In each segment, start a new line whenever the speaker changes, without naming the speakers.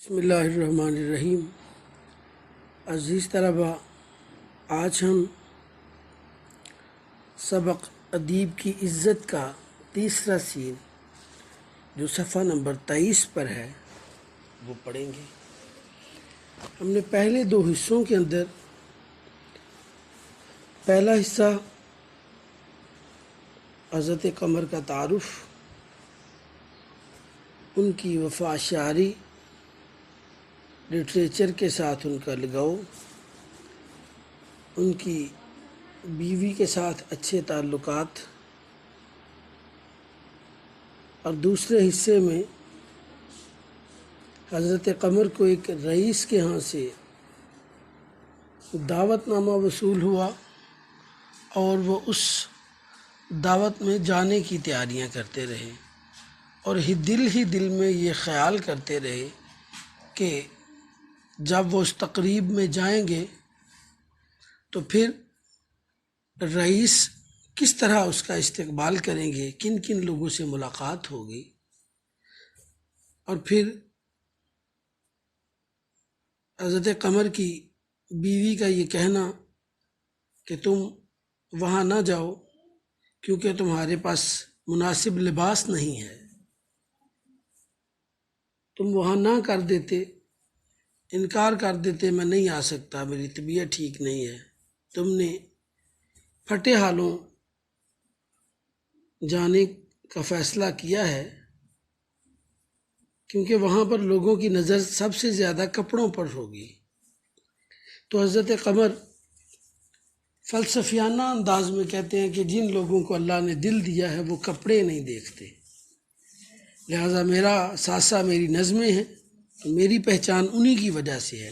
بسم اللہ الرحمن الرحیم۔ عزیز طلبہ، آج ہم سبق ادیب کی عزت کا تیسرا سین جو صفحہ نمبر 23 پر ہے وہ پڑھیں گے۔ ہم نے پہلے دو حصوں کے اندر پہلا حصہ حضرت قمر کا تعارف، ان کی وفا شعری، لٹریچر کے ساتھ ان کا لگاؤ، ان کی بیوی کے ساتھ اچھے تعلقات، اور دوسرے حصے میں حضرت قمر کو ایک رئیس کے ہاں سے دعوت نامہ وصول ہوا اور وہ اس دعوت میں جانے کی تیاریاں کرتے رہے اور دل میں یہ خیال کرتے رہے کہ جب وہ اس تقریب میں جائیں گے تو پھر رئیس کس طرح اس کا استقبال کریں گے، کن کن لوگوں سے ملاقات ہوگی، اور پھر حضرت قمر کی بیوی کا یہ کہنا کہ تم وہاں نہ جاؤ کیونکہ تمہارے پاس مناسب لباس نہیں ہے، تم وہاں نہ کر دیتے، انکار کر دیتے، میں نہیں آ سکتا، میری طبیعت ٹھیک نہیں ہے، تم نے پھٹے حالوں جانے کا فیصلہ کیا ہے کیونکہ وہاں پر لوگوں کی نظر سب سے زیادہ کپڑوں پر ہوگی۔ تو حضرت قمر فلسفیانہ انداز میں کہتے ہیں کہ جن لوگوں کو اللہ نے دل دیا ہے وہ کپڑے نہیں دیکھتے، لہٰذا میرا ساسا میری نظمیں ہیں، میری پہچان انہی کی وجہ سے ہے۔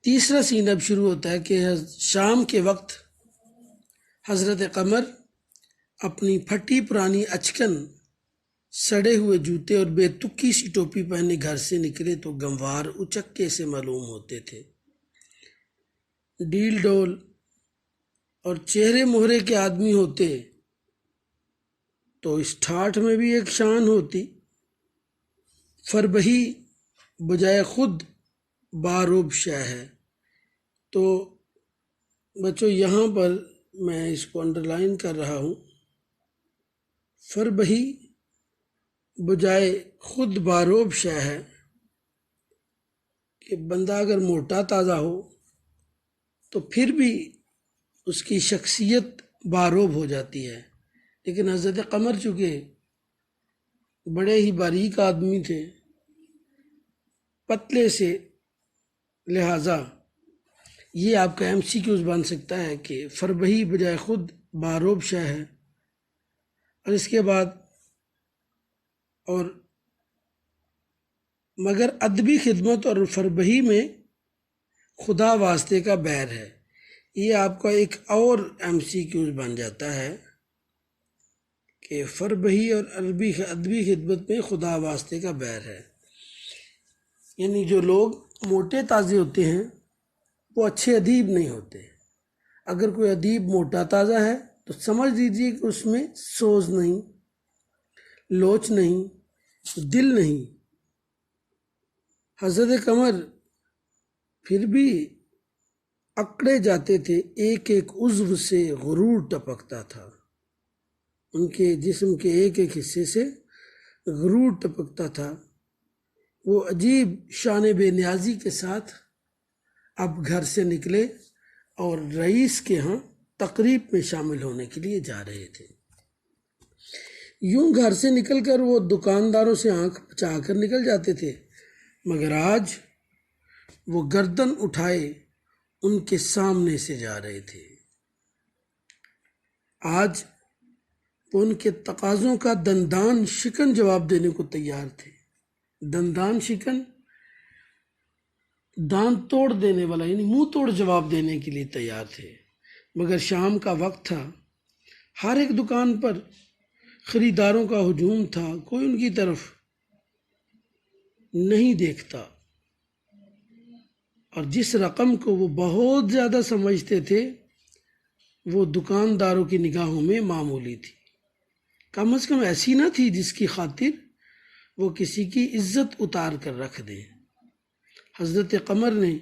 تیسرا سین اب شروع ہوتا ہے کہ شام کے وقت حضرت قمر اپنی پھٹی پرانی اچکن، سڑے ہوئے جوتے اور بے تکی سی ٹوپی پہنے گھر سے نکلے تو گنوار اچکے سے معلوم ہوتے تھے، ڈیل ڈول اور چہرے مہرے کے آدمی ہوتے تو اس ٹھاٹھ میں بھی ایک شان ہوتی، فربہی بجائے خود باروب شہ ہے۔ تو بچوں یہاں پر میں اس کو انڈرلائن کر رہا ہوں، فربہی بجائے خود باروب شہ ہے کہ بندہ اگر موٹا تازہ ہو تو پھر بھی اس کی شخصیت باروب ہو جاتی ہے، لیکن حضرت قمر چونکہ بڑے ہی باریک آدمی تھے، پتلے سے، لہٰذا یہ آپ کا MCQs بن سکتا ہے کہ فربہی بجائے خود باروب شہ ہے۔ اور اس کے بعد اور مگر ادبی خدمت اور فربہی میں خدا واسطے کا بیر ہے، یہ آپ کا ایک اور MCQs بن جاتا ہے کہ فربہی اور ادبی خدمت میں خدا واسطے کا بیر ہے، یعنی جو لوگ موٹے تازے ہوتے ہیں وہ اچھے ادیب نہیں ہوتے۔ اگر کوئی ادیب موٹا تازہ ہے تو سمجھ لیجیے کہ اس میں سوز نہیں، لوچ نہیں، دل نہیں۔ حضرت قمر پھر بھی اکڑے جاتے تھے، ایک ایک عضو سے غرور ٹپکتا تھا، ان کے جسم کے ایک ایک حصے سے غرور ٹپکتا تھا۔ وہ عجیب شان بے نیازی کے ساتھ اب گھر سے نکلے اور رئیس کے ہاں تقریب میں شامل ہونے کے لیے جا رہے تھے۔ یوں گھر سے نکل کر وہ دکانداروں سے آنکھ بچا کر نکل جاتے تھے، مگر آج وہ گردن اٹھائے ان کے سامنے سے جا رہے تھے۔ آج وہ ان کے تقاضوں کا دندان شکن جواب دینے کو تیار تھے۔ دندان شکن، دانت توڑ دینے والا، یعنی منہ توڑ جواب دینے کے لیے تیار تھے، مگر شام کا وقت تھا، ہر ایک دکان پر خریداروں کا ہجوم تھا، کوئی ان کی طرف نہیں دیکھتا، اور جس رقم کو وہ بہت زیادہ سمجھتے تھے وہ دکانداروں کی نگاہوں میں معمولی تھی، کم از کم ایسی نہ تھی جس کی خاطر وہ کسی کی عزت اتار کر رکھ دیں۔ حضرت قمر نے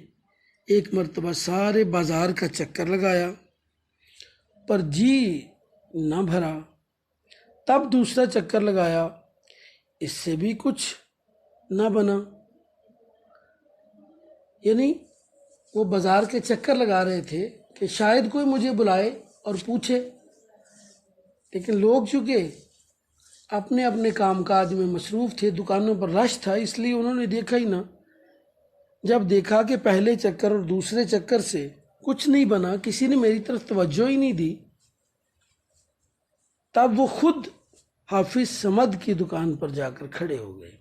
ایک مرتبہ سارے بازار کا چکر لگایا پر جی نہ بھرا، تب دوسرا چکر لگایا، اس سے بھی کچھ نہ بنا۔ یعنی وہ بازار کے چکر لگا رہے تھے کہ شاید کوئی مجھے بلائے اور پوچھے، لیکن لوگ چونکہ اپنے اپنے کام کاج میں مصروف تھے، دکانوں پر رش تھا، اس لیے انہوں نے دیکھا ہی نہ۔ جب دیکھا کہ پہلے چکر اور دوسرے چکر سے کچھ نہیں بنا، کسی نے میری طرف توجہ ہی نہیں دی، تب وہ خود حافظ صمد کی دکان پر جا کر کھڑے ہو گئے۔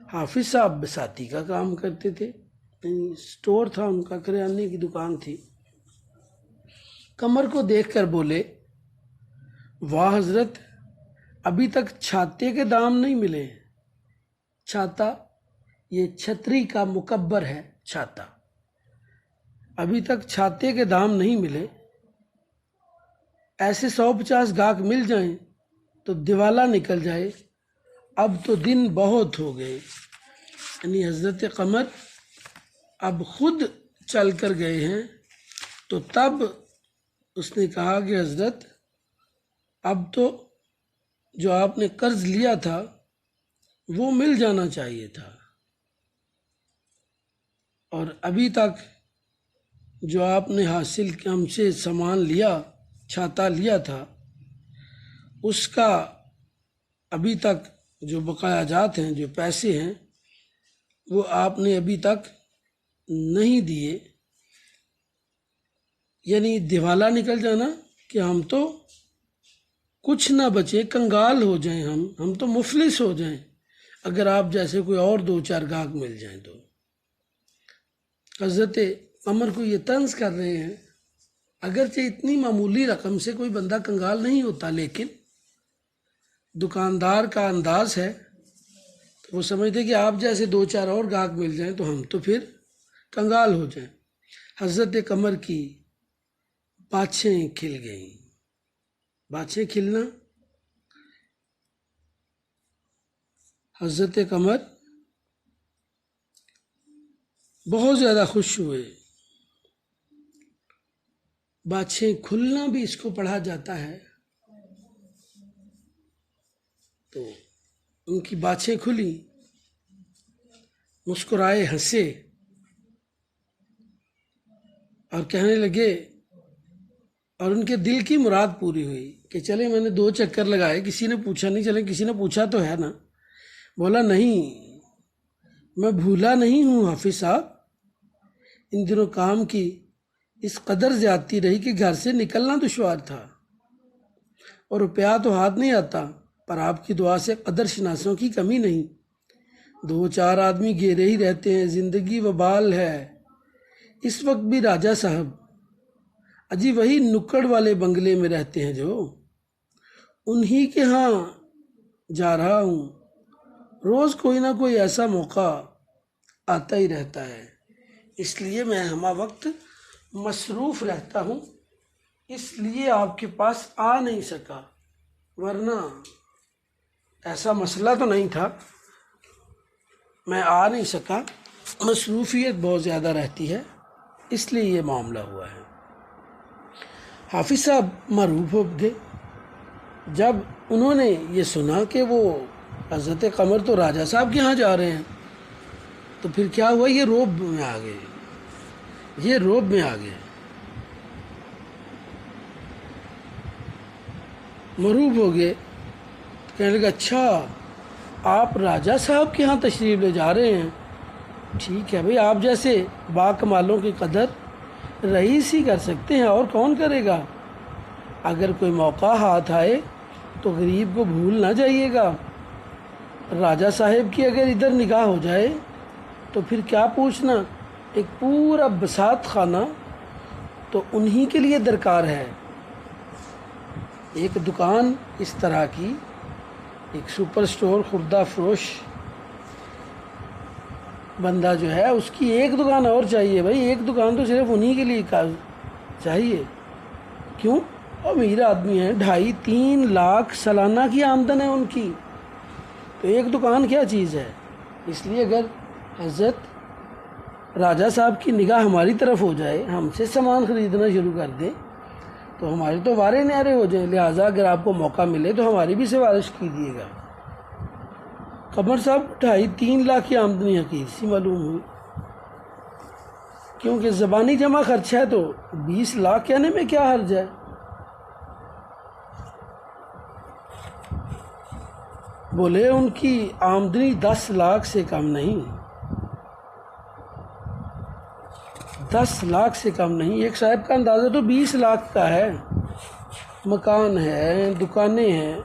حافظ صاحب بساتی کا کام کرتے تھے، سٹور تھا ان کا، کریانے کی دکان تھی۔ قمر کو دیکھ کر بولے، واہ حضرت، ابھی تک چھاتے کے دام نہیں ملے۔ چھاتا یہ چھتری کا مکبر ہے، چھاتا۔ ابھی تک چھاتے کے دام نہیں ملے، ایسے 150 گاہک مل جائیں تو دیوالا نکل جائے، اب تو دن بہت ہو گئے۔ یعنی حضرت قمر اب خود چل کر گئے ہیں، تو تب اس نے کہا کہ حضرت اب تو جو آپ نے قرض لیا تھا وہ مل جانا چاہیے تھا، اور ابھی تک جو آپ نے حاصل ہم سے سامان لیا، چھاتا لیا تھا، اس کا ابھی تک جو بقایا جات ہیں، جو پیسے ہیں، وہ آپ نے ابھی تک نہیں دیے۔ یعنی دیوالا نکل جانا کہ ہم تو کچھ نہ بچے، کنگال ہو جائیں، ہم تو مفلس ہو جائیں اگر آپ جیسے کوئی اور 2-4 گاہک مل جائیں تو۔ حضرت قمر کو یہ طنز کر رہے ہیں، اگرچہ اتنی معمولی رقم سے کوئی بندہ کنگال نہیں ہوتا، لیکن دکاندار کا انداز ہے، تو وہ سمجھتے کہ آپ جیسے 2-4 اور گاہک مل جائیں تو ہم تو پھر کنگال ہو جائیں۔ حضرت قمر کی باچھیں کھل گئیں۔ باچھیں کھلنا، حضرت قمر بہت زیادہ خوش ہوئے۔ باچھیں کھلنا بھی اس کو پڑھا جاتا ہے، تو ان کی باچھیں کھلی، مسکرائے، ہنسے اور کہنے لگے، اور ان کے دل کی مراد پوری ہوئی کہ چلے میں نے 2 چکر لگائے، کسی نے پوچھا نہیں، چلے کسی نے پوچھا تو ہے نا۔ بولا نہیں، میں بھولا نہیں ہوں حافظ صاحب، ان دنوں کام کی اس قدر زیادتی رہی کہ گھر سے نکلنا دشوار تھا، اور روپیہ تو ہاتھ نہیں آتا، پر آپ کی دعا سے قدر شناسوں کی کمی نہیں، 2-4 آدمی گھیرے ہی رہتے ہیں، زندگی وبال ہے۔ اس وقت بھی راجہ صاحب اجی وہی نکڑ والے بنگلے میں رہتے ہیں، جو انہی کے ہاں جا رہا ہوں، روز کوئی نہ کوئی ایسا موقع آتا ہی رہتا ہے، اس لیے میں ہمہ وقت مصروف رہتا ہوں، اس لیے آپ کے پاس آ نہیں سکا، ورنہ ایسا مسئلہ تو نہیں تھا، میں آ نہیں سکا، مصروفیت بہت زیادہ رہتی ہے، اس لیے یہ معاملہ ہوا ہے۔ حافظ صاحب معروف ہو گئے جب انہوں نے یہ سنا کہ وہ حضرت قمر تو راجہ صاحب کے ہاں جا رہے ہیں، تو پھر کیا ہوا، یہ روب میں آ گئے، یہ روب میں آ گئے، معروف ہو گئے، کہنے لگا اچھا آپ راجہ صاحب کے ہاں تشریف لے جا رہے ہیں، ٹھیک ہے بھئی، آپ جیسے باکمالوں کی قدر رئیس ہی کر سکتے ہیں، اور کون کرے گا؟ اگر کوئی موقع ہاتھ آئے تو غریب کو بھول نہ جائیے گا، راجہ صاحب کی اگر ادھر نگاہ ہو جائے تو پھر کیا پوچھنا، ایک پورا بساط خانہ تو انہی کے لیے درکار ہے۔ ایک دکان اس طرح کی، ایک سپر سٹور، خوردہ فروش بندہ جو ہے، اس کی ایک دکان اور چاہیے بھائی، ایک دکان تو صرف انہی کے لیے چاہیے، کیوں؟ امیر آدمی ہیں، 2.5-3 لاکھ سالانہ کی آمدن ہے ان کی، تو ایک دکان کیا چیز ہے؟ اس لیے اگر حضرت راجہ صاحب کی نگاہ ہماری طرف ہو جائے، ہم سے سامان خریدنا شروع کر دیں تو ہمارے تو وارے نیارے ہو جائیں۔ لہٰذا اگر آپ کو موقع ملے تو ہماری بھی سفارش کیجیے گا۔ قمر صاحب 2.5-3 لاکھ کی آمدنی حقیقی سی معلوم ہوئی، کیونکہ زبانی جمع خرچ ہے تو 20 لاکھ کہنے میں کیا حرج ہے؟ بولے ان کی آمدنی 10 لاکھ سے کم نہیں، 10 لاکھ سے کم نہیں۔ ایک صاحب کا اندازہ تو 20 لاکھ کا ہے، مکان ہے، دکانیں ہیں،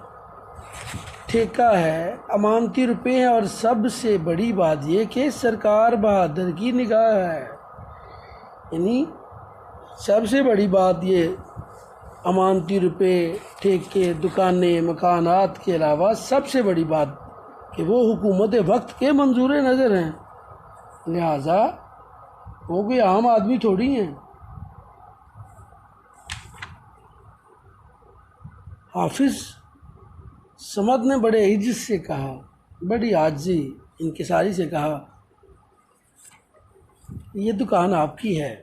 ٹھیکہ ہے، امانتی روپے ہیں، اور سب سے بڑی بات یہ کہ سرکار بہادر کی نگاہ ہے۔ یعنی سب سے بڑی بات یہ امانتی روپے، ٹھیکے، دکانیں، مکانات کے علاوہ سب سے بڑی بات کہ وہ حکومت وقت کے منظور نظر ہیں، لہٰذا وہ کوئی عام آدمی تھوڑی ہیں۔ حافظ صمد نے بڑے عجز سے کہا، بڑی عاجزی انکساری سے کہا، یہ دکان آپ کی ہے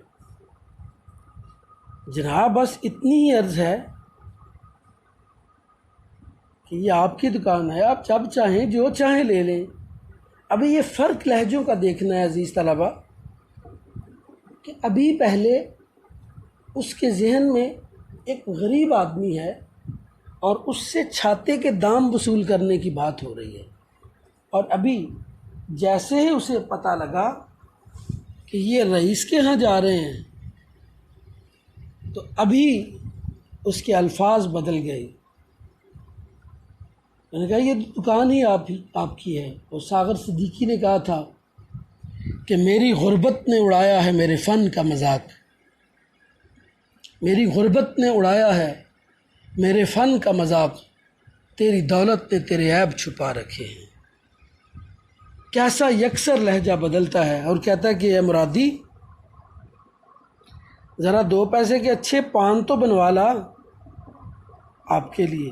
جناب، بس اتنی ہی عرض ہے کہ یہ آپ کی دکان ہے، آپ جب چاہیں جو چاہیں لے لیں۔ ابھی یہ فرق لہجوں کا دیکھنا ہے عزیز طلبہ، کہ ابھی پہلے اس کے ذہن میں ایک غریب آدمی ہے اور اس سے چھاتے کے دام وصول کرنے کی بات ہو رہی ہے، اور ابھی جیسے ہی اسے پتہ لگا کہ یہ رئیس کے ہاں جا رہے ہیں تو ابھی اس کے الفاظ بدل گئے۔ میں نے کہا یہ دکان ہی آپ کی ہے۔ اور ساغر صدیقی نے کہا تھا کہ میری غربت نے اڑایا ہے میرے فن کا مذاق، میری غربت نے اڑایا ہے میرے فن کا مذاق، تیری دولت نے تیرے عیب چھپا رکھے ہیں۔ کیسا یکسر لہجہ بدلتا ہے، اور کہتا ہے کہ اے مرادی ذرا 2 پیسے کے اچھے پان تو بنوا لا آپ کے لیے،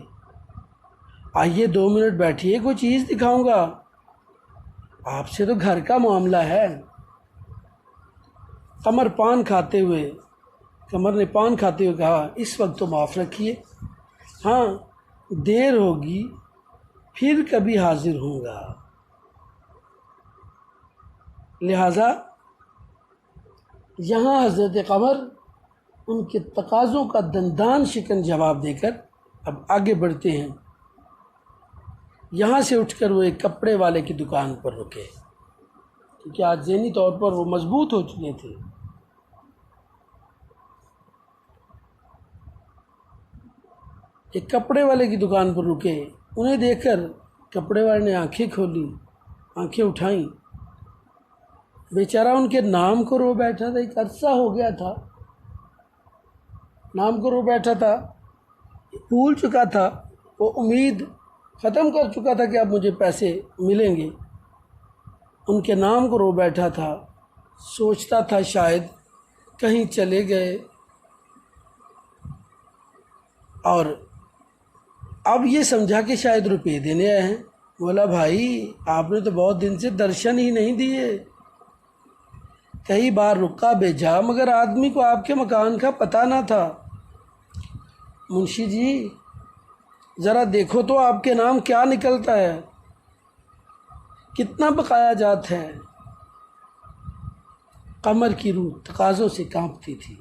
آئیے 2 منٹ بیٹھیے، کوئی چیز دکھاؤں گا، آپ سے تو گھر کا معاملہ ہے۔ قمر نے پان کھاتے ہوئے کہا، اس وقت تو معاف رکھیے، ہاں دیر ہوگی پھر کبھی حاضر ہوں گا۔ لہٰذا یہاں حضرت قمر ان کے تقاضوں کا دندان شکن جواب دے کر اب آگے بڑھتے ہیں۔ یہاں سے اٹھ کر وہ ایک کپڑے والے کی دکان پر رکے، کیونکہ آج ذہنی طور پر وہ مضبوط ہو چکے تھے۔ ایک کپڑے والے کی دکان پر رکے، انہیں دیکھ کر کپڑے والے نے آنکھیں کھولی، آنکھیں اٹھائیں، بیچارہ ان کے نام کو رو بیٹھا تھا، ایک عرصہ ہو گیا تھا نام کو رو بیٹھا تھا، بھول چکا تھا، وہ امید ختم کر چکا تھا کہ اب مجھے پیسے ملیں گے، ان کے نام کو رو بیٹھا تھا، سوچتا تھا شاید کہیں چلے گئے، اور اب یہ سمجھا کہ شاید روپے دینے آئے ہیں۔ بولا بھائی آپ نے تو بہت دن سے درشن ہی نہیں دیے، کئی بار رکا بھیجا مگر آدمی کو آپ کے مکان کا پتہ نہ تھا۔ منشی جی ذرا دیکھو تو آپ کے نام کیا نکلتا ہے، کتنا بقایا جات ہے۔ قمر کی روح تقاضوں سے کانپتی تھی،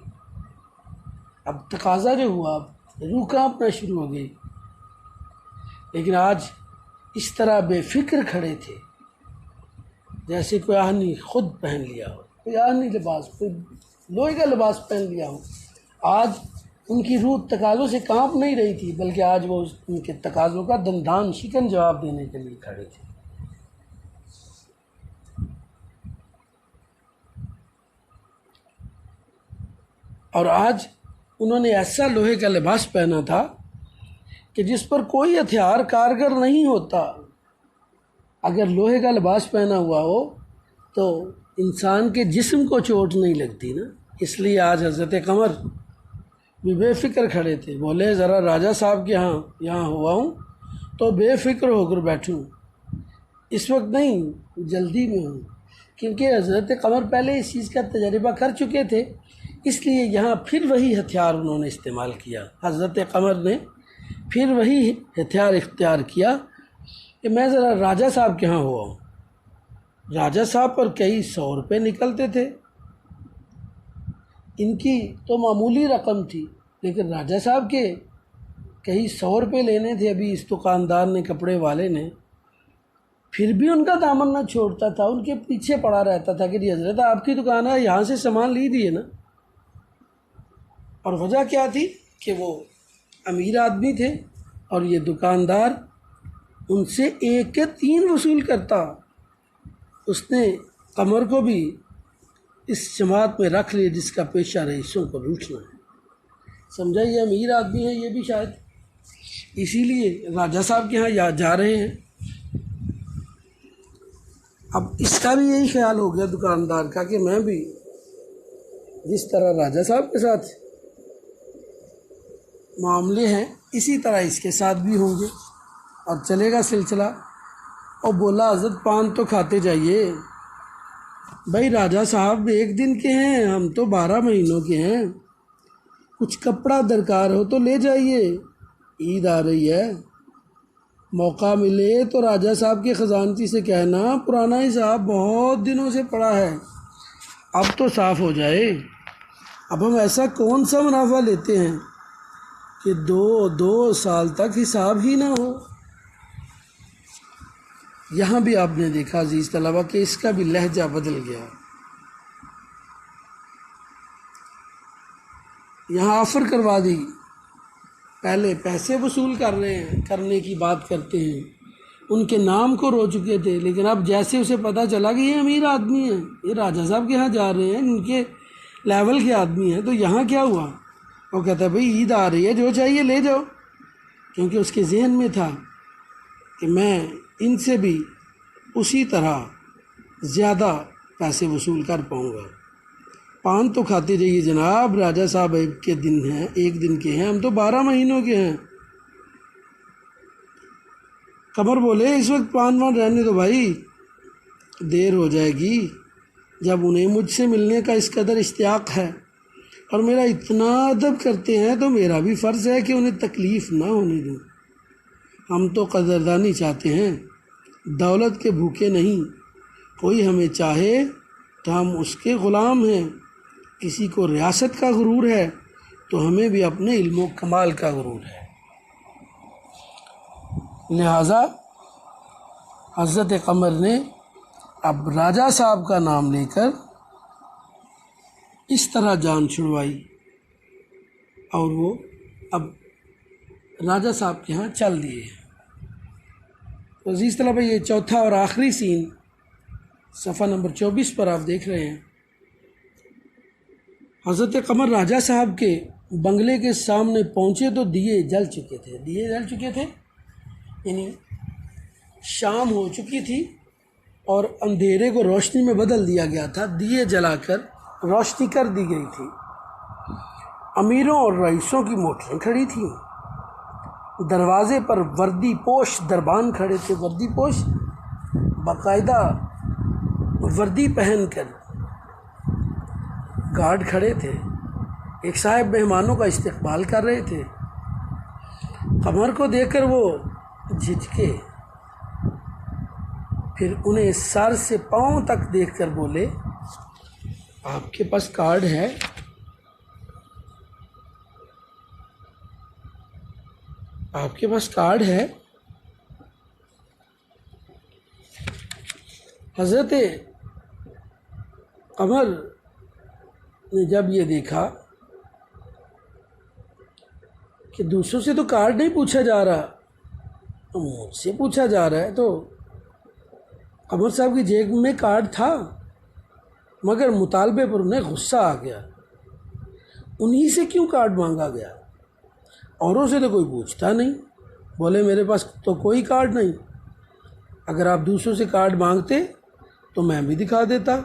اب تقاضا جو ہوا روح کانپنا شروع ہو گئی، لیکن آج اس طرح بے فکر کھڑے تھے جیسے کوئی آہنی خود پہن لیا ہو، کوئی آہنی لباس، کوئی لوہے کا لباس پہن لیا ہو۔ آج ان کی روح تقاضوں سے کانپ نہیں رہی تھی، بلکہ آج وہ ان کے تقاضوں کا دندان شکن جواب دینے کے لیے کھڑے تھے۔ اور آج انہوں نے ایسا لوہے کا لباس پہنا تھا کہ جس پر کوئی ہتھیار کارگر نہیں ہوتا۔ اگر لوہے کا لباس پہنا ہوا ہو تو انسان کے جسم کو چوٹ نہیں لگتی نا، اس لیے آج حضرت قمر بھی بے فکر کھڑے تھے۔ بولے ذرا راجہ صاحب کے یہاں ہوا ہوں تو بے فکر ہو کر بیٹھوں، اس وقت نہیں، جلدی میں ہوں، کیونکہ حضرت قمر پہلے اس چیز کا تجربہ کر چکے تھے، اس لیے یہاں پھر وہی ہتھیار انہوں نے استعمال کیا۔ حضرت قمر نے پھر وہی ہتھیار اختیار کیا کہ میں ذرا راجہ صاحب کے ہاں ہوا ہوں۔ راجہ صاحب پر کئی 100 روپے نکلتے تھے، ان کی تو معمولی رقم تھی، لیکن راجہ صاحب کے کئی 100 روپے لینے تھے۔ ابھی اس دکاندار نے، کپڑے والے نے، پھر بھی ان کا دامن نہ چھوڑتا تھا، ان کے پیچھے پڑا رہتا تھا کہ جی حضرت آپ کی دکان ہے، یہاں سے سامان لیجیے نا۔ اور وجہ کیا تھی کہ وہ امیر آدمی تھے اور یہ دکاندار ان سے 1 کے 3 وصول کرتا۔ اس نے قمر کو بھی اس جماعت میں رکھ لیا جس کا پیشہ رئیسوں کو لوٹنا ہے۔ سمجھا، یہ امیر آدمی ہے، یہ بھی شاید اسی لیے راجہ صاحب کے ہاں جا رہے ہیں۔ اب اس کا بھی یہی خیال ہو گیا دکاندار کا کہ میں بھی جس طرح راجہ صاحب کے ساتھ معاملے ہیں اسی طرح اس کے ساتھ بھی ہوں گے اور چلے گا سلسلہ۔ اور بولا حضرت پان تو کھاتے جائیے، بھائی راجہ صاحب 1 دن کے ہیں، ہم تو 12 مہینوں کے ہیں، کچھ کپڑا درکار ہو تو لے جائیے، عید آ رہی ہے، موقع ملے تو راجہ صاحب کے خزانچی سے کہنا پرانا حساب بہت دنوں سے پڑا ہے، اب تو صاف ہو جائے۔ اب ہم ایسا کون سا منافع لیتے ہیں کہ 2 سال تک حساب ہی نہ ہو۔ یہاں بھی آپ نے دیکھا عزیز طلبہ کہ اس کا بھی لہجہ بدل گیا۔ یہاں آفر کروا دی، پہلے پیسے وصول کر رہے ہیں، کرنے کی بات کرتے ہیں، ان کے نام کو رو چکے تھے، لیکن اب جیسے اسے پتہ چلا کہ یہ امیر آدمی ہیں، یہ راجہ صاحب کے ہاں جا رہے ہیں، ان کے لیول کے آدمی ہیں، تو یہاں کیا ہوا؟ وہ کہتا ہے بھئی عید آ رہی ہے، جو چاہیے لے جاؤ، کیونکہ اس کے ذہن میں تھا کہ میں ان سے بھی اسی طرح زیادہ پیسے وصول کر پاؤں گا۔ پان تو کھاتے جائیے جناب، راجہ صاحب 1 دن کے ہیں، ہم تو 12 مہینوں کے ہیں۔ قمر بولے اس وقت پان وان رہنے دو بھائی، دیر ہو جائے گی، جب انہیں مجھ سے ملنے کا اس قدر اشتیاق ہے اور میرا اتنا ادب کرتے ہیں تو میرا بھی فرض ہے کہ انہیں تکلیف نہ ہونے دوں۔ ہم تو قدردانی چاہتے ہیں، دولت کے بھوکے نہیں، کوئی ہمیں چاہے تو ہم اس کے غلام ہیں، کسی کو ریاست کا غرور ہے تو ہمیں بھی اپنے علم و کمال کا غرور ہے۔ لہٰذا حضرت قمر نے اب راجہ صاحب کا نام لے کر اس طرح جان چھڑوائی اور وہ اب راجہ صاحب کے ہاں چل دیے۔ تو عزیز طلبہ یہ چوتھا اور آخری سین صفحہ نمبر 24 پر آپ دیکھ رہے ہیں۔ حضرت قمر راجہ صاحب کے بنگلے کے سامنے پہنچے تو دیے جل چکے تھے، یعنی شام ہو چکی تھی اور اندھیرے کو روشنی میں بدل دیا گیا تھا، دیے جلا کر روشنی کر دی گئی تھی۔ امیروں اور رئیسوں کی موٹریں کھڑی تھیں، دروازے پر وردی پوش دربان کھڑے تھے، وردی پوش باقاعدہ وردی پہن کر گارڈ کھڑے تھے، ایک صاحب مہمانوں کا استقبال کر رہے تھے۔ قمر کو دیکھ کر وہ جھجکے، پھر انہیں سر سے پاؤں تک دیکھ کر بولے آپ کے پاس کارڈ ہے؟ آپ کے پاس کارڈ ہے؟ حضرت قمر نے جب یہ دیکھا کہ دوسروں سے تو کارڈ نہیں پوچھا جا رہا، مجھ سے پوچھا جا رہا ہے، تو قمر صاحب کی جیب میں کارڈ تھا، مگر مطالبے پر انہیں غصہ آ گیا۔ انہی سے کیوں کارڈ مانگا گیا؟ اوروں سے تو کوئی پوچھتا نہیں۔ بولے میرے پاس تو کوئی کارڈ نہیں، اگر آپ دوسروں سے کارڈ مانگتے تو میں بھی دکھا دیتا،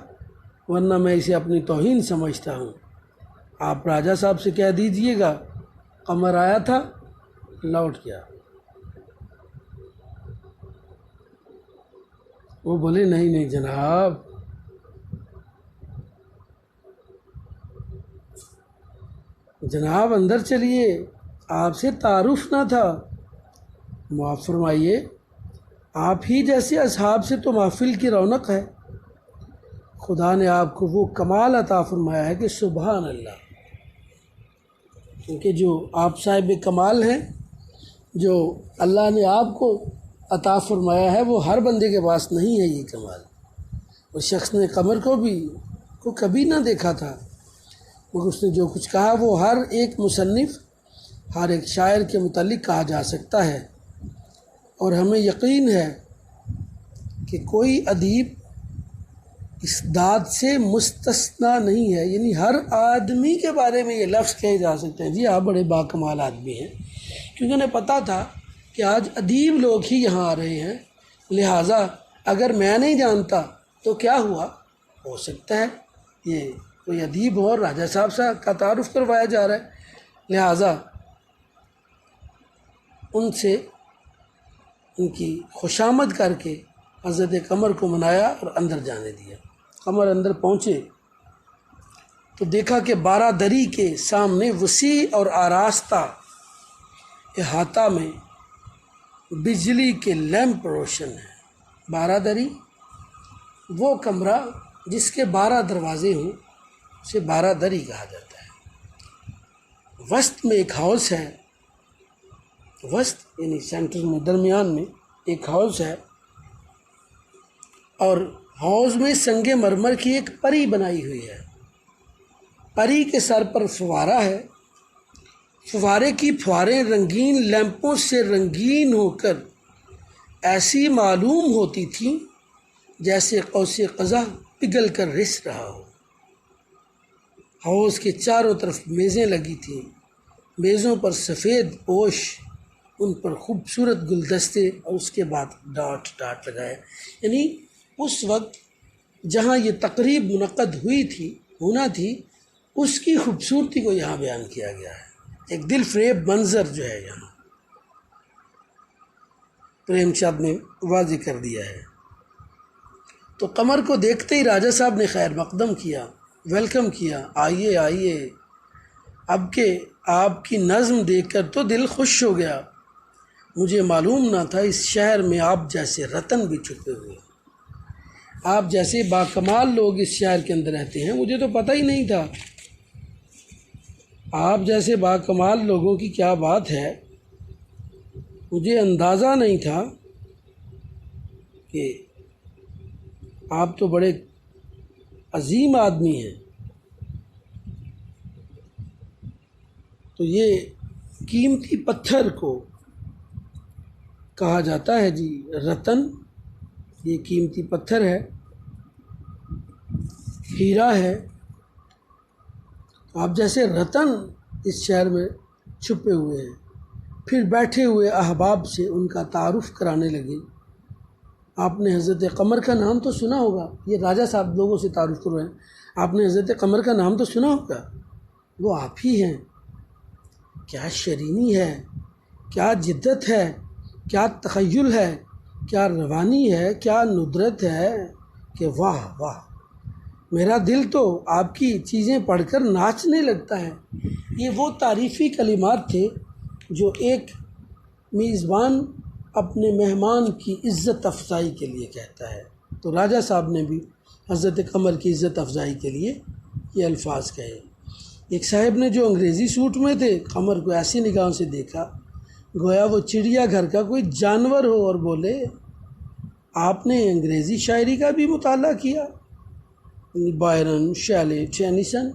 ورنہ میں اسے اپنی توہین سمجھتا ہوں۔ آپ راجہ صاحب سے کہہ دیجئے گا قمر آیا تھا، لوٹ گیا۔ وہ بولے نہیں نہیں جناب، جناب اندر چلیے، آپ سے تعارف نہ تھا۔ معاف فرمائیے، آپ ہی جیسے اصحاب سے تو محفل کی رونق ہے۔ خدا نے آپ کو وہ کمال عطا فرمایا ہے کہ سبحان اللہ، کیونکہ جو آپ صاحب کمال ہیں، جو اللہ نے آپ کو عطا فرمایا ہے، وہ ہر بندے کے پاس نہیں ہے یہ کمال۔ اس شخص نے قمر کو کبھی نہ دیکھا تھا، مگر اس نے جو کچھ کہا وہ ہر ایک مصنف، ہر ایک شاعر کے متعلق کہا جا سکتا ہے، اور ہمیں یقین ہے کہ کوئی ادیب اس داد سے مستثنیٰ نہیں ہے، یعنی ہر آدمی کے بارے میں یہ لفظ کہے جا سکتے ہیں جی آپ بڑے باکمال آدمی ہیں، کیونکہ انہیں پتہ تھا کہ آج ادیب لوگ ہی یہاں آ رہے ہیں، لہٰذا اگر میں نہیں جانتا تو کیا ہوا، ہو سکتا ہے یہ کوئی ادیب ہو اور راجہ صاحب کا تعارف کروایا جا رہا ہے، لہٰذا ان سے ان کی خوشامد کر کے حضرت قمر کو منایا اور اندر جانے دیا۔ قمر اندر پہنچے تو دیکھا کہ 12 دری کے سامنے وسیع اور آراستہ احاطہ میں بجلی کے لیمپ روشن ہیں۔ 12 دری وہ کمرہ جس کے 12 دروازے ہوں اسے 12 دری کہا جاتا ہے۔ وسط میں ایک ہاؤس ہے، وسط یعنی سینٹر میں، درمیان میں ایک ہاؤس ہے، اور ہاؤس میں سنگ مرمر کی ایک پری بنائی ہوئی ہے۔ پری کے سر پر فوارہ ہے، فوارے کی فواریں رنگین لیمپوں سے رنگین ہو کر ایسی معلوم ہوتی تھیں جیسے قوس قزح پگھل کر رس رہا ہو۔ ہاؤس کے چاروں طرف میزیں لگی تھیں، میزوں پر سفید پوش، ان پر خوبصورت گلدستے، اور اس کے بعد ڈاٹ ڈاٹ لگائے، یعنی اس وقت جہاں یہ تقریب منعقد ہونا تھی اس کی خوبصورتی کو یہاں بیان کیا گیا ہے۔ ایک دل فریب منظر جو ہے یہاں پریم چند نے واضح کر دیا ہے۔ تو قمر کو دیکھتے ہی راجہ صاحب نے خیر مقدم کیا، ویلکم کیا، آئیے آئیے، اب کہ آپ کی نظم دیکھ کر تو دل خوش ہو گیا، مجھے معلوم نہ تھا اس شہر میں آپ جیسے رتن بھی چھپے ہوئے، آپ جیسے باکمال لوگ اس شہر کے اندر رہتے ہیں، مجھے تو پتہ ہی نہیں تھا، آپ جیسے باکمال لوگوں کی کیا بات ہے، مجھے اندازہ نہیں تھا کہ آپ تو بڑے عظیم آدمی ہیں۔ تو یہ قیمتی پتھر کو کہا جاتا ہے جی رتن، یہ قیمتی پتھر ہے، ہیرا ہے، آپ جیسے رتن اس شہر میں چھپے ہوئے ہیں۔ پھر بیٹھے ہوئے احباب سے ان کا تعارف کرانے لگے۔ آپ نے حضرت قمر کا نام تو سنا ہوگا، یہ راجہ صاحب لوگوں سے تعارف کر رہے ہیں، آپ نے حضرت قمر کا نام تو سنا ہوگا، وہ آپ ہی ہیں، کیا شرینی ہے، کیا جدت ہے، کیا تخیل ہے، کیا روانی ہے، کیا ندرت ہے کہ واہ واہ، میرا دل تو آپ کی چیزیں پڑھ کر ناچنے لگتا ہے۔ یہ وہ تعریفی کلمات تھے جو ایک میزبان اپنے مہمان کی عزت افزائی کے لیے کہتا ہے، تو راجہ صاحب نے بھی حضرت قمر کی عزت افزائی کے لیے یہ الفاظ کہے۔ ایک صاحب نے جو انگریزی سوٹ میں تھے قمر کو ایسی نگاہوں سے دیکھا گویا وہ چڑیا گھر کا کوئی جانور ہو، اور بولے آپ نے انگریزی شاعری کا بھی مطالعہ کیا، بائرن، شیلے، ٹینیسن،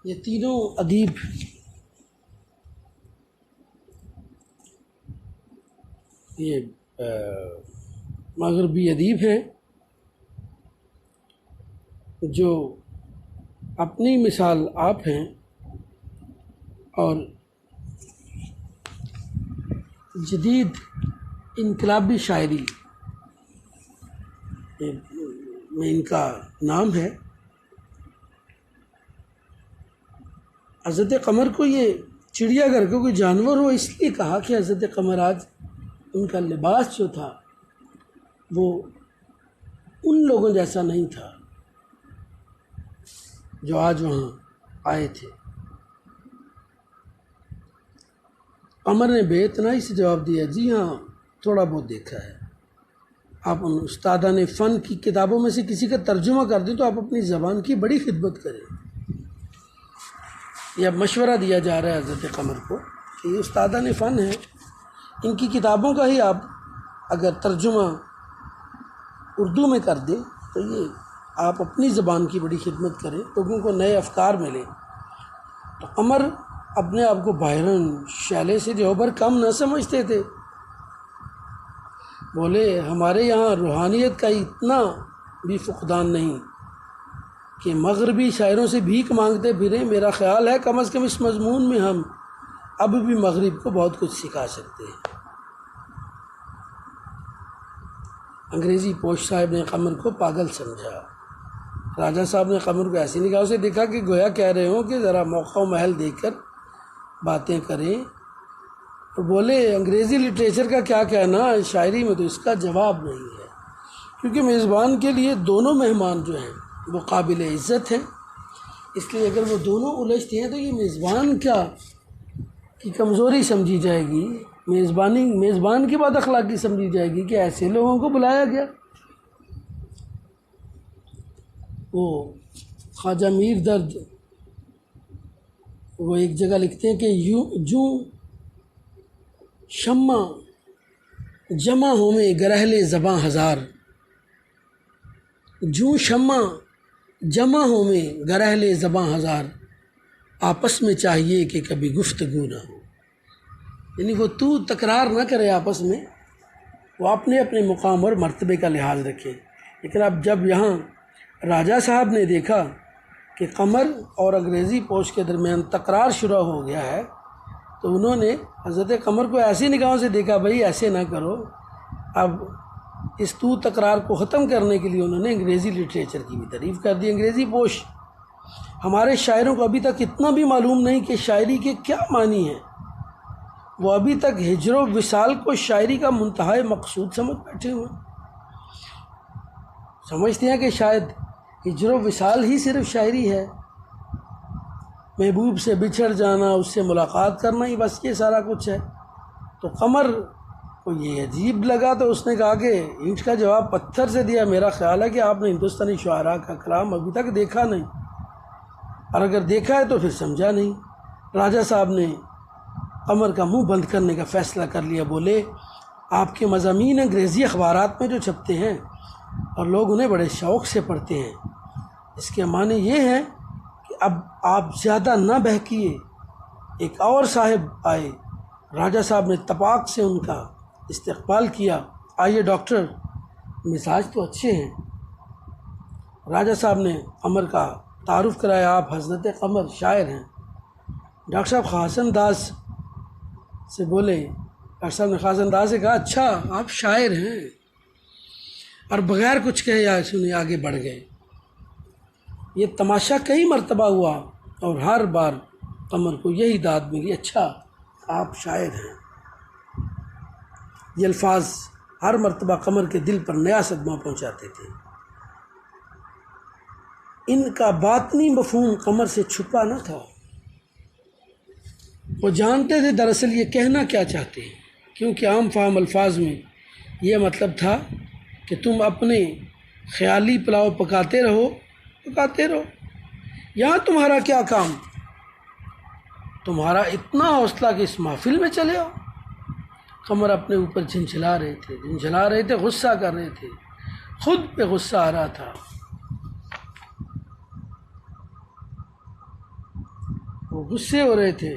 یہ تینوں ادیب یہ مغربی ادیب ہیں جو اپنی مثال آپ ہیں، اور جدید انقلابی شاعری میں ان کا نام ہے۔ حضرت قمر کو یہ چڑیا گھر کا کوئی جانور ہو اس لیے کہا کہ حضرت قمر آج ان کا لباس جو تھا وہ ان لوگوں جیسا نہیں تھا جو آج وہاں آئے تھے۔ قمر نے بے اتنائی سے جواب دیا، جی ہاں تھوڑا بہت دیکھا ہے۔ آپ ان استادان فن کی کتابوں میں سے کسی کا ترجمہ کر دیں تو آپ اپنی زبان کی بڑی خدمت کریں۔ یہ مشورہ دیا جا رہا ہے حضرت قمر کو کہ یہ استادان فن ہیں، ان کی کتابوں کا ہی آپ اگر ترجمہ اردو میں کر دیں تو یہ آپ اپنی زبان کی بڑی خدمت کریں، لوگوں کو نئے افکار ملیں۔ تو قمر اپنے آپ کو بائرن، شیلے سے جوہر کم نہ سمجھتے تھے۔ بولے ہمارے یہاں روحانیت کا اتنا بھی فقدان نہیں کہ مغربی شاعروں سے بھیک مانگتے پھریں۔ میرا خیال ہے کم از کم اس مضمون میں ہم اب بھی مغرب کو بہت کچھ سکھا سکتے ہیں۔ انگریزی پوش صاحب نے قمر کو پاگل سمجھا۔ راجہ صاحب نے قمر کو ایسی نگاہوں سے دیکھا کہ گویا کہہ رہے ہوں کہ ذرا موقع و محل دیکھ کر باتیں کریں، اور بولے انگریزی لٹریچر کا کیا کہنا، شاعری میں تو اس کا جواب نہیں ہے، کیونکہ میزبان کے لیے دونوں مہمان جو ہیں وہ قابل عزت ہیں، اس لیے اگر وہ دونوں الجھتے ہیں تو یہ میزبان کیا کی کمزوری سمجھی جائے گی، میزبان کی بد اخلاقی سمجھی جائے گی کہ ایسے لوگوں کو بلایا گیا۔ وہ خواجہ میر درد وہ ایک جگہ لکھتے ہیں کہ جو شمع جمع ہو میں گرہلے زباں ہزار، جو شمع جمع ہو میں گرہلے زباں ہزار، آپس میں چاہیے کہ کبھی گفتگو نہ ہو۔ یعنی وہ تو تکرار نہ کرے آپس میں، وہ اپنے اپنے مقام اور مرتبے کا لحاظ رکھے۔ لیکن اب جب یہاں راجہ صاحب نے دیکھا کہ قمر اور انگریزی پوش کے درمیان تکرار شروع ہو گیا ہے تو انہوں نے حضرت قمر کو ایسی نگاہوں سے دیکھا، بھائی ایسے نہ کرو۔ اب اس تو تکرار کو ختم کرنے کے لیے انہوں نے انگریزی لٹریچر کی بھی تعریف کر دی۔ انگریزی پوش ہمارے شاعروں کو ابھی تک اتنا بھی معلوم نہیں کہ شاعری کے کیا معنی ہیں، وہ ابھی تک ہجر و وصال کو شاعری کا منتہائی مقصود سمجھ بیٹھے ہوئے، سمجھتے ہیں کہ شاید ہجر و وصال ہی صرف شاعری ہے، محبوب سے بچھڑ جانا، اس سے ملاقات کرنا ہی بس یہ سارا کچھ ہے۔ تو قمر کو یہ عجیب لگا تو اس نے کہا کہ اینٹ کا جواب پتھر سے دیا، میرا خیال ہے کہ آپ نے ہندوستانی شعراء کا کلام ابھی تک دیکھا نہیں، اور اگر دیکھا ہے تو پھر سمجھا نہیں۔ راجہ صاحب نے قمر کا منہ بند کرنے کا فیصلہ کر لیا۔ بولے آپ کے مضامین انگریزی اخبارات میں جو چھپتے ہیں اور لوگ انہیں بڑے شوق سے پڑھتے ہیں، اس کے معنی یہ ہیں کہ اب آپ زیادہ نہ بہکیے۔ ایک اور صاحب آئے، راجہ صاحب نے تپاک سے ان کا استقبال کیا، آئیے ڈاکٹر، مزاج تو اچھے ہیں۔ راجہ صاحب نے قمر کا تعارف کرایا، آپ حضرت قمر شاعر ہیں۔ ڈاکٹر صاحب خاص انداز سے بولے، ڈاکٹر صاحب نے خاص انداز سے کہا اچھا آپ شاعر ہیں، اور بغیر کچھ کہے یا سنے آگے بڑھ گئے۔ یہ تماشا کئی مرتبہ ہوا اور ہر بار قمر کو یہی داد ملی، اچھا آپ شاعر ہیں۔ یہ الفاظ ہر مرتبہ قمر کے دل پر نیا صدمہ پہنچاتے تھے۔ ان کا باطنی مفہوم قمر سے چھپا نہ تھا، وہ جانتے تھے دراصل یہ کہنا کیا چاہتے ہیں، کیونکہ عام فہم الفاظ میں یہ مطلب تھا کہ تم اپنے خیالی پلاؤ پکاتے رہو، یہاں تمہارا کیا کام، تمہارا اتنا حوصلہ کہ اس محفل میں چلے آؤ۔ قمر اپنے اوپر جھنجھلا رہے تھے، غصہ کر رہے تھے، خود پہ غصہ آ رہا تھا۔ وہ غصے ہو رہے تھے۔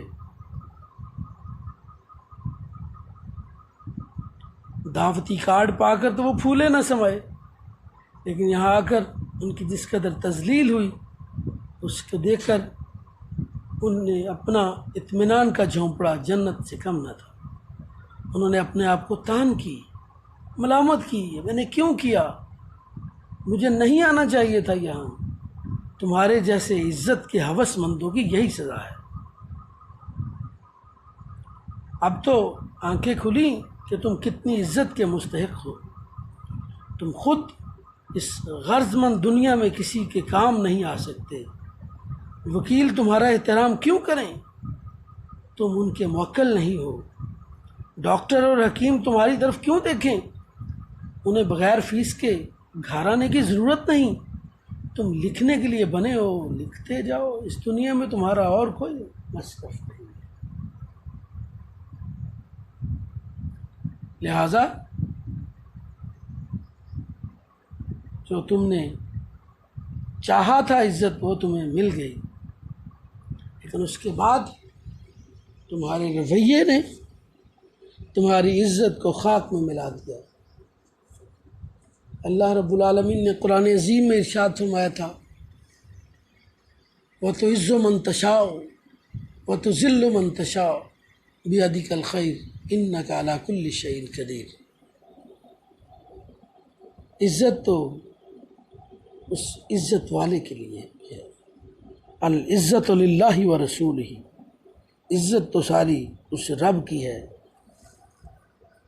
دعوتی کارڈ پا کر تو وہ پھولے نہ سمائے، لیکن یہاں آ کر ان کی جس قدر تذلیل ہوئی اس کو دیکھ کر ان نے اپنا اطمینان کا جھونپڑا جنت سے کم نہ تھا۔ انہوں نے اپنے آپ کو تان کی، ملامت کی، میں نے کیوں کیا، مجھے نہیں آنا چاہیے تھا یہاں۔ تمہارے جیسے عزت کے ہوس مندوں کی یہی سزا ہے۔ اب تو آنکھیں کھلی کہ تم کتنی عزت کے مستحق ہو۔ تم خود اس غرض مند دنیا میں کسی کے کام نہیں آ سکتے، وکیل تمہارا احترام کیوں کریں؟ تم ان کے موکل نہیں ہو۔ ڈاکٹر اور حکیم تمہاری طرف کیوں دیکھیں؟ انہیں بغیر فیس کے گھر آنے کی ضرورت نہیں۔ تم لکھنے کے لیے بنے ہو، لکھتے جاؤ، اس دنیا میں تمہارا اور کوئی مصرف نہیں۔ لہذا جو تم نے چاہا تھا عزت وہ تمہیں مل گئی، لیکن اس کے بعد تمہارے رویے نے تمہاری عزت کو خاک میں ملا دیا۔ اللہ رب العالمین نے قرآن عظیم میں ارشاد فرمایا تھا، وَتُعِزُّ مَن تَشَاءُ وَتُذِلُّ مَن تَشَاءُ بِيَدِكَ الْخَيْرُ إِنَّكَ عَلَى كُلِّ شَيْءٍ قَدِيرٌ۔ عزت تو اس عزت والے کے لیے ہے، العزت للہ ورسولہ، عزت تو ساری اس رب کی ہے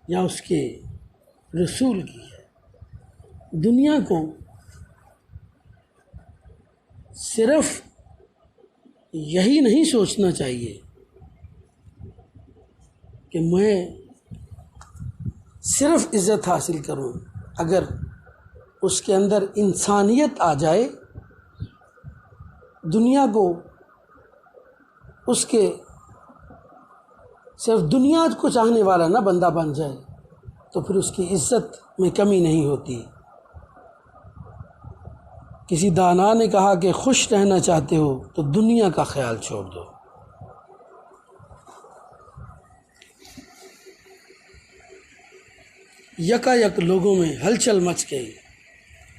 یا اس کے رسول کی ہے۔ دنیا کو صرف یہی نہیں سوچنا چاہیے کہ میں صرف عزت حاصل کروں، اگر اس کے اندر انسانیت آ جائے، دنیا کو اس کے صرف دنیا کو چاہنے والا نہ بندہ بن جائے تو پھر اس کی عزت میں کمی نہیں ہوتی۔ کسی دانا نے کہا کہ خوش رہنا چاہتے ہو تو دنیا کا خیال چھوڑ دو۔ یکا یک لوگوں میں ہلچل مچ گئی۔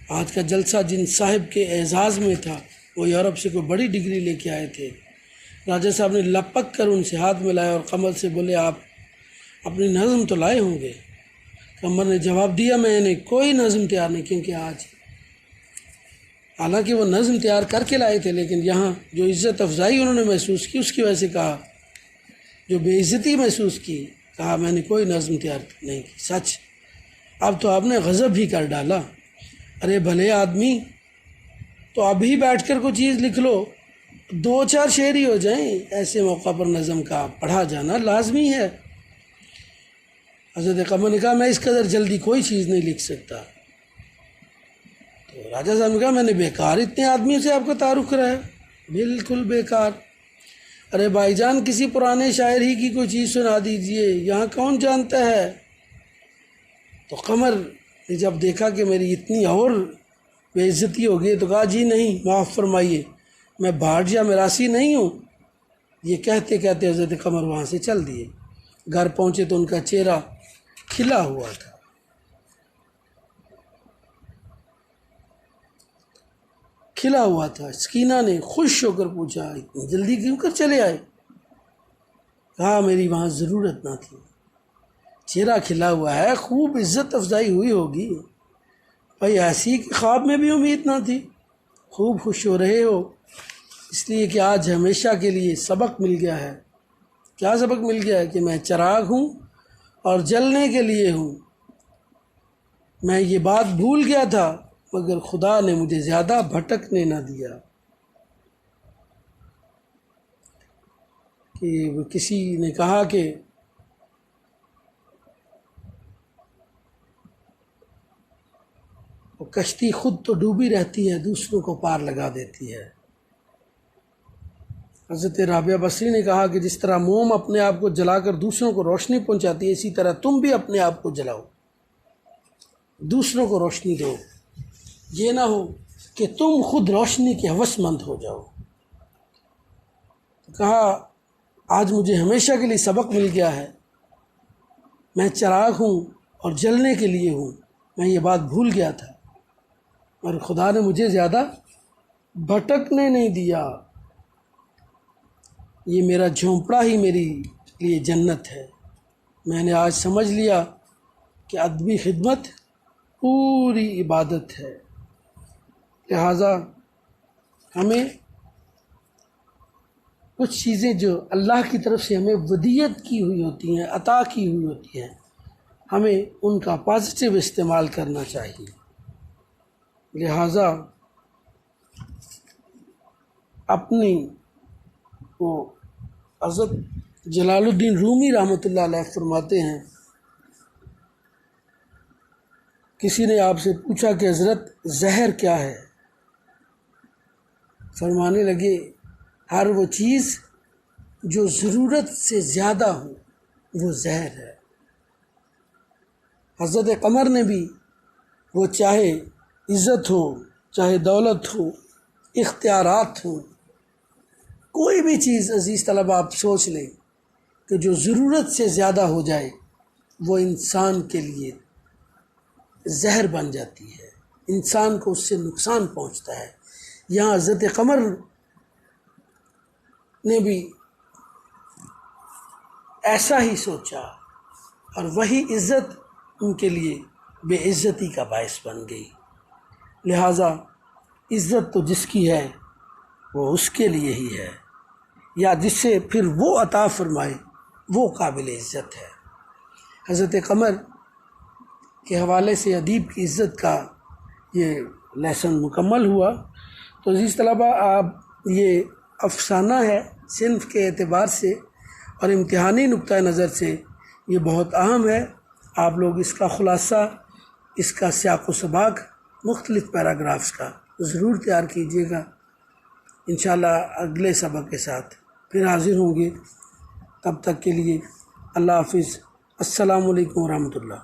آج کا جلسہ جن صاحب کے اعزاز میں تھا وہ یورپ سے کوئی بڑی ڈگری لے کے آئے تھے۔ راجہ صاحب نے لپک کر ان سے ہاتھ ملایا اور قمر سے بولے، آپ اپنی نظم تو لائے ہوں گے؟ قمر نے جواب دیا، میں نے کوئی نظم تیار نہیں، کیونکہ آج حالانکہ وہ نظم تیار کر کے لائے تھے، لیکن یہاں جو عزت افزائی انہوں نے محسوس کی اس کی وجہ سے کہا، جو بے عزتی محسوس کی، کہا میں نے کوئی نظم تیار نہیں کی۔ سچ، اب تو آپ نے غضب بھی کر ڈالا۔ ارے بھلے آدمی، تو ابھی بیٹھ کر کوئی چیز لکھ لو، 2-4 شعر ہی ہو جائیں، ایسے موقع پر نظم کا پڑھا جانا لازمی ہے۔ حضرت قمر نے کہا، میں اس قدر جلدی کوئی چیز نہیں لکھ سکتا۔ تو راجہ صاحب نے کہا، میں نے بیکار اتنے آدمیوں سے آپ کا تعارف کرایا، بالکل بیکار۔ ارے بھائی جان، کسی پرانے شاعر ہی کی کوئی چیز سنا دیجئے، یہاں کون جانتا ہے؟ تو قمر نے جب دیکھا کہ میری اتنی اور بے عزتی ہو گئی تو کہا، جی نہیں، معاف فرمائیے، میں بھاڑ یا میراثی نہیں ہوں۔ یہ کہتے کہتے حضرت قمر وہاں سے چل دیے۔ گھر پہنچے تو ان کا چہرہ کھلا ہوا تھا۔ کھلا ہوا تھا۔ سکینہ نے خوش ہو کر پوچھا، اتنی جلدی کیوں کر چلے آئے؟ کہا، میری وہاں ضرورت نہ تھی۔ چہرہ کھلا ہوا ہے، خوب عزت افزائی ہوئی ہوگی بھائی، ایسی کہ خواب میں بھی امید نہ تھی۔ خوب خوش ہو رہے ہو اس لیے کہ آج ہمیشہ کے لیے سبق مل گیا ہے۔ کیا سبق مل گیا ہے؟ کہ میں چراغ ہوں اور جلنے کے لیے ہوں۔ میں یہ بات بھول گیا تھا مگر خدا نے مجھے زیادہ بھٹکنے نہ دیا۔ کہ کسی نے کہا کہ وہ کشتی خود تو ڈوبی رہتی ہے، دوسروں کو پار لگا دیتی ہے۔ حضرت رابعہ بصری نے کہا کہ جس طرح موم اپنے آپ کو جلا کر دوسروں کو روشنی پہنچاتی ہے، اسی طرح تم بھی اپنے آپ کو جلاؤ، دوسروں کو روشنی دو۔ یہ نہ ہو کہ تم خود روشنی کے ہوس مند ہو جاؤ۔ کہا، آج مجھے ہمیشہ کے لیے سبق مل گیا ہے، میں چراغ ہوں اور جلنے کے لیے ہوں۔ میں یہ بات بھول گیا تھا اور خدا نے مجھے زیادہ بھٹکنے نہیں دیا۔ یہ میرا جھونپڑا ہی میری لیے جنت ہے۔ میں نے آج سمجھ لیا کہ ادبی خدمت پوری عبادت ہے۔ لہٰذا ہمیں کچھ چیزیں جو اللہ کی طرف سے ہمیں ودیت کی ہوئی ہوتی ہیں، عطا کی ہوئی ہوتی ہیں، ہمیں ان کا پازیٹیو استعمال کرنا چاہیے۔ لہٰذا اپنی وہ حضرت جلال الدین رومی رحمۃ اللہ علیہ فرماتے ہیں، کسی نے آپ سے پوچھا کہ حضرت زہر کیا ہے؟ فرمانے لگے ہر وہ چیز جو ضرورت سے زیادہ ہو وہ زہر ہے۔ حضرت قمر نے بھی، وہ چاہے عزت ہو، چاہے دولت ہو، اختیارات ہوں، کوئی بھی چیز عزیز طلبہ آپ سوچ لیں کہ جو ضرورت سے زیادہ ہو جائے وہ انسان کے لیے زہر بن جاتی ہے، انسان کو اس سے نقصان پہنچتا ہے۔ یہاں حضرت قمر نے بھی ایسا ہی سوچا اور وہی عزت ان کے لیے بے عزتی کا باعث بن گئی۔ لہٰذا عزت تو جس کی ہے وہ اس کے لیے ہی ہے، یا جس سے پھر وہ عطا فرمائے وہ قابل عزت ہے۔ حضرت قمر کے حوالے سے ادیب کی عزت کا یہ لیسن مکمل ہوا۔ تو عزیز طلبہ، آپ یہ افسانہ ہے صنف کے اعتبار سے اور امتحانی نقطہ نظر سے یہ بہت اہم ہے۔ آپ لوگ اس کا خلاصہ، اس کا سیاق و سباق مختلف پیراگرافز کا ضرور تیار کیجیے گا۔ انشاءاللہ اگلے سبق کے ساتھ پھر حاضر ہوں گے، تب تک کے لیے اللہ حافظ۔ السلام علیکم ورحمۃ اللہ۔